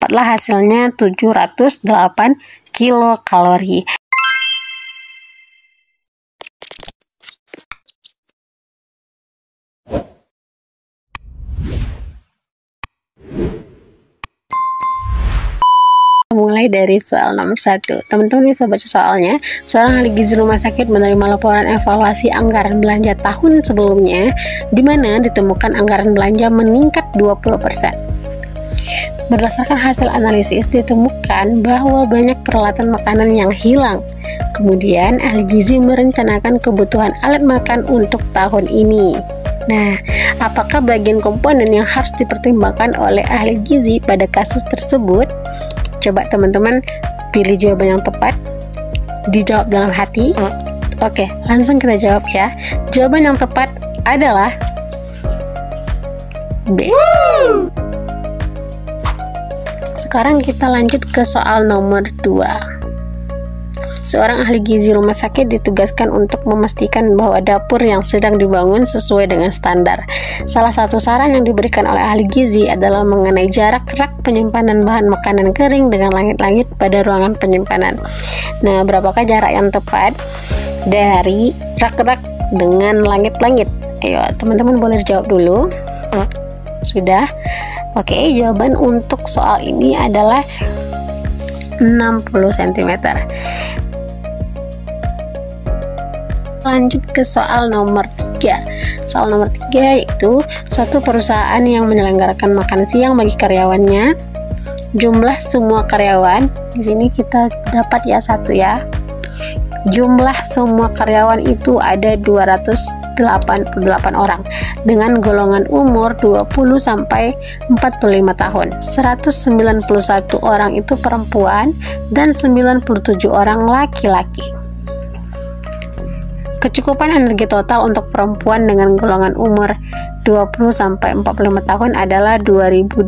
dapatlah hasilnya 708 kilokalori. Mulai dari soal nomor 1. Teman-teman bisa baca soalnya. Seorang ahli gizi rumah sakit menerima laporan evaluasi anggaran belanja tahun sebelumnya, di mana ditemukan anggaran belanja meningkat 20%. Berdasarkan hasil analisis, ditemukan bahwa banyak peralatan makanan yang hilang. Kemudian, ahli gizi merencanakan kebutuhan alat makan untuk tahun ini. Nah, apakah bagian komponen yang harus dipertimbangkan oleh ahli gizi pada kasus tersebut? Coba teman-teman pilih jawaban yang tepat, dijawab dalam hati. Oke, langsung kita jawab ya. Jawaban yang tepat adalah B. Sekarang kita lanjut ke soal nomor 2. Seorang ahli gizi rumah sakit ditugaskan untuk memastikan bahwa dapur yang sedang dibangun sesuai dengan standar. Salah satu saran yang diberikan oleh ahli gizi adalah mengenai jarak rak penyimpanan bahan makanan kering dengan langit-langit pada ruangan penyimpanan. Nah, berapakah jarak yang tepat dari rak-rak dengan langit-langit? Ayo, teman-teman boleh jawab dulu. Sudah? Oke, jawaban untuk soal ini adalah 60 cm. Lanjut ke soal nomor 3. Soal nomor 3 yaitu suatu perusahaan yang menyelenggarakan makan siang bagi karyawannya. Jumlah semua karyawan, di sini kita dapat ya 1 ya. Jumlah semua karyawan itu ada 288 orang dengan golongan umur 20 sampai 45 tahun. 191 orang itu perempuan dan 97 orang laki-laki. Kecukupan energi total untuk perempuan dengan golongan umur 20 sampai 45 tahun adalah 2.200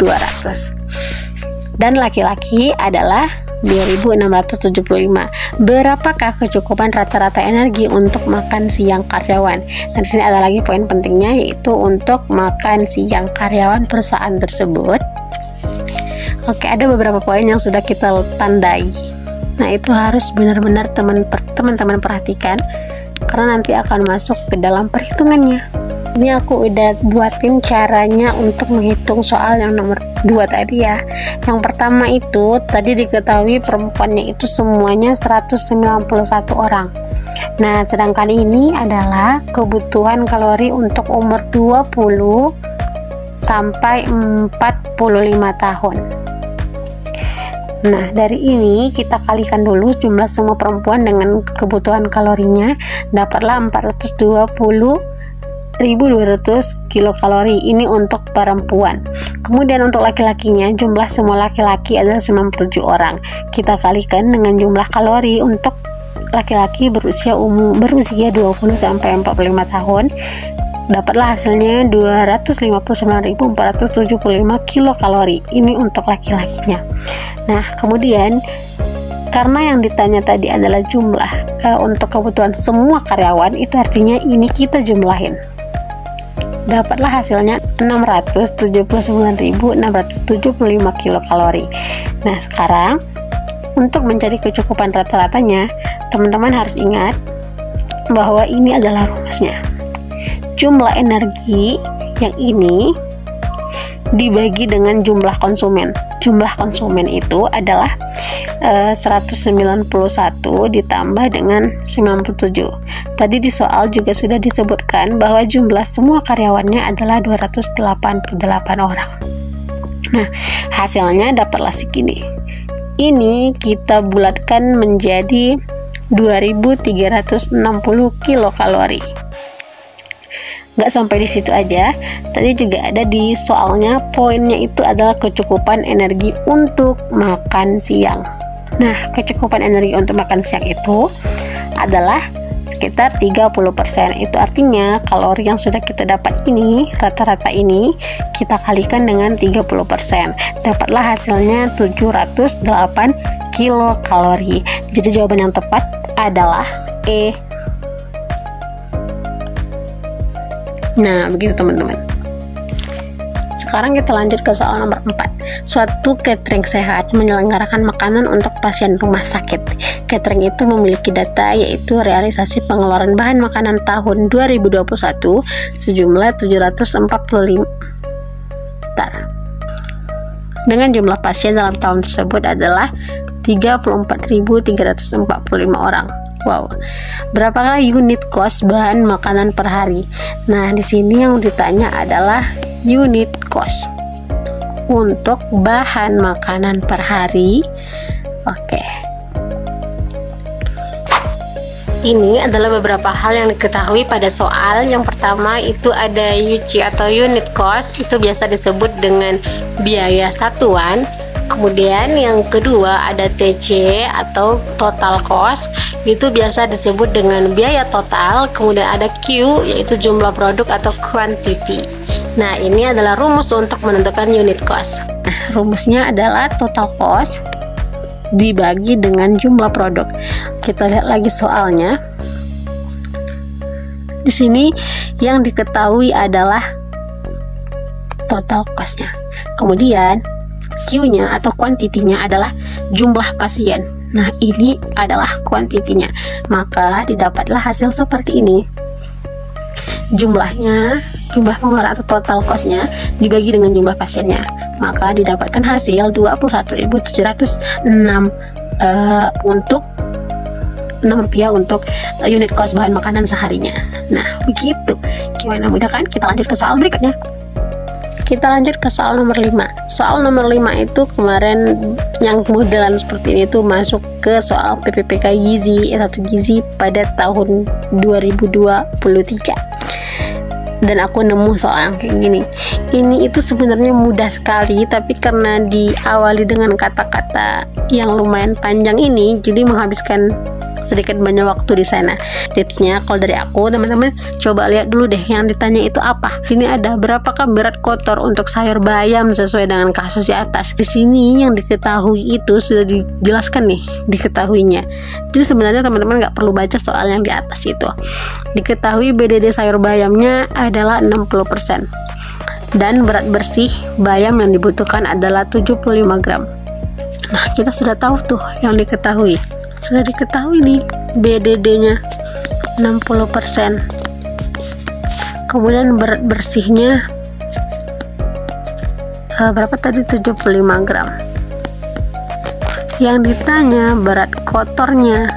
dan laki-laki adalah 2.675. Berapakah kecukupan rata-rata energi untuk makan siang karyawan? Nah, di sini ada lagi poin pentingnya, yaitu untuk makan siang karyawan perusahaan tersebut. Oke, ada beberapa poin yang sudah kita tandai. Nah, itu harus benar-benar teman-teman perhatikan, karena nanti akan masuk ke dalam perhitungannya. Ini aku udah buatin caranya untuk menghitung soal yang nomor 2 tadi ya. Yang pertama itu tadi diketahui perempuannya itu semuanya 191 orang. Nah, sedangkan ini adalah kebutuhan kalori untuk umur 20 sampai 45 tahun. Nah, dari ini kita kalikan dulu jumlah semua perempuan dengan kebutuhan kalorinya, dapatlah 420.200 kilokalori. Ini untuk perempuan. Kemudian untuk laki-lakinya, jumlah semua laki-laki adalah 97 orang. Kita kalikan dengan jumlah kalori untuk laki-laki berusia 20 sampai 45 tahun. Dapatlah hasilnya 259.475 kilokalori. Ini untuk laki-lakinya. Nah, kemudian karena yang ditanya tadi adalah jumlah untuk kebutuhan semua karyawan, itu artinya ini kita jumlahin. Dapatlah hasilnya 679.675 kilokalori. Nah, sekarang untuk mencari kecukupan rata-ratanya, teman-teman harus ingat bahwa ini adalah rumusnya. Jumlah energi yang ini dibagi dengan jumlah konsumen. Jumlah konsumen itu adalah 191 ditambah dengan 97. Tadi di soal juga sudah disebutkan bahwa jumlah semua karyawannya adalah 288 orang. Nah, hasilnya dapatlah segini. Ini kita bulatkan menjadi 2.360 kilokalori. Nggak sampai di situ aja, tadi juga ada di soalnya, poinnya itu adalah kecukupan energi untuk makan siang. Nah, kecukupan energi untuk makan siang itu adalah sekitar 30%. Itu artinya kalori yang sudah kita dapat ini, rata-rata ini, kita kalikan dengan 30%. Dapatlah hasilnya 708 kilokalori. Jadi jawaban yang tepat adalah E. Nah, begitu teman-teman. Sekarang kita lanjut ke soal nomor 4. Suatu catering sehat menyelenggarakan makanan untuk pasien rumah sakit. Catering itu memiliki data yaitu realisasi pengeluaran bahan makanan tahun 2021 sejumlah 745 dengan jumlah pasien dalam tahun tersebut adalah 34.345 orang. Wow, berapakah unit cost bahan makanan per hari? Nah, di sini yang ditanya adalah unit cost untuk bahan makanan per hari. Oke. Ini adalah beberapa hal yang diketahui pada soal. Yang pertama itu ada UC atau unit cost, itu biasa disebut dengan biaya satuan. Kemudian yang kedua ada TC atau total cost, itu biasa disebut dengan biaya total. Kemudian ada Q yaitu jumlah produk atau quantity. Nah, ini adalah rumus untuk menentukan unit cost. Nah, rumusnya adalah total cost dibagi dengan jumlah produk. Kita lihat lagi soalnya. Di sini yang diketahui adalah total cost-nya. Kemudian Q-nya atau kuantitinya adalah jumlah pasien. Nah, ini adalah kuantitinya. Maka didapatlah hasil seperti ini. Jumlah pengeluaran atau total cost-nya dibagi dengan jumlah pasiennya. Maka didapatkan hasil 21.706 untuk Rp6 untuk unit cost bahan makanan seharinya. Nah, begitu. Gimana, mudah kan? Kita lanjut ke soal berikutnya. Kita lanjut ke soal nomor 5. Soal nomor 5 itu kemarin yang modelan seperti ini tuh masuk ke soal PPPK Gizi S1 Gizi pada tahun 2023. Dan aku nemu soal yang kayak gini. Ini itu sebenarnya mudah sekali, tapi karena diawali dengan kata-kata yang lumayan panjang ini, jadi menghabiskan sedikit banyak waktu di sana. Tipsnya kalau dari aku, teman-teman coba lihat dulu deh yang ditanya itu apa. Ini ada berapakah berat kotor untuk sayur bayam sesuai dengan kasus di atas. Di sini yang diketahui itu sudah dijelaskan nih diketahuinya. Jadi sebenarnya teman-teman nggak perlu baca soal yang di atas itu. Diketahui BDD sayur bayamnya adalah 60%. Dan berat bersih bayam yang dibutuhkan adalah 75 gram. Nah, kita sudah tahu tuh yang diketahui. Sudah diketahui nih BDD-nya 60%. Kemudian berat bersihnya berapa tadi? 75 gram. Yang ditanya berat kotornya.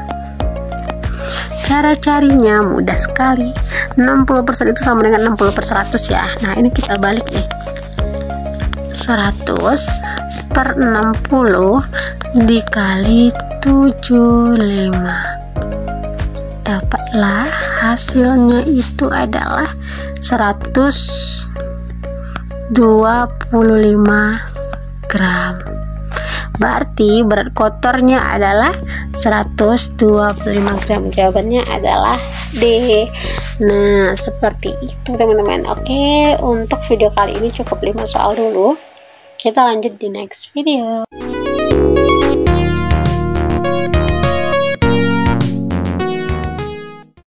Cara carinya mudah sekali. 60% itu sama dengan 60/100 ya. Nah, ini kita balik nih. 100 per 60 dikali 75. Dapatlah hasilnya itu adalah 125 gram. Berarti berat kotornya adalah 125 gram. Jawabannya adalah D. Nah, seperti itu teman-teman. Oke, untuk video kali ini cukup 5 soal dulu. Kita lanjut di next video.